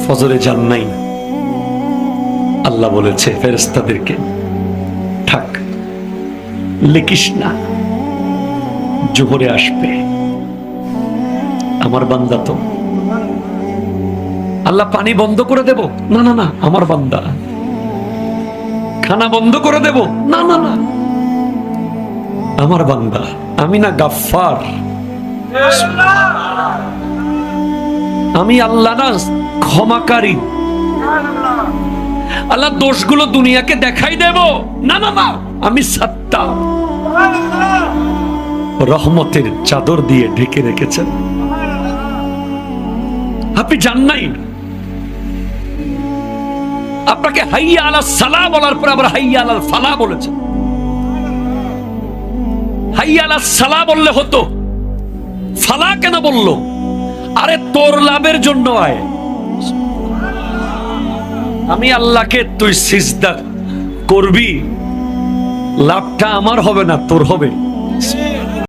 ফজরে যান নাই, আল্লাহ বলেছে ফেরেশতাদেরকে, থাক, লিখিস না, জোহরে আসবে। আমার বান্দা তো। আল্লাহ পানি বন্ধ করে দেব? না না না, আমার বান্দা। খানা বন্ধ করে দেব? না না না, আমার বান্দা। আমি না গাফফার? আমি আল্লাহ না ক্ষমাকারী? আল্লাহ দোষগুলো দুনিয়াকে দেখাই দেব? না না না, আমি সাত্তার। রহমতের চাদর দিয়ে ঢেকে রেখেছেন। আপনি জান নাই? আপনাকে হাইয়া আলা সালাহ বলার পর আবার হাইয়া আলাল ফালাহ বলেছেন। হাইয়া আলা সালাহ বললে হতো, ফালাহ কেন বললো? আরে তোর লাভের জন্য আয়। আমি আল্লাহকে, তুই সিজদা করবি, লাভটা আমার হবে না, তোর হবে।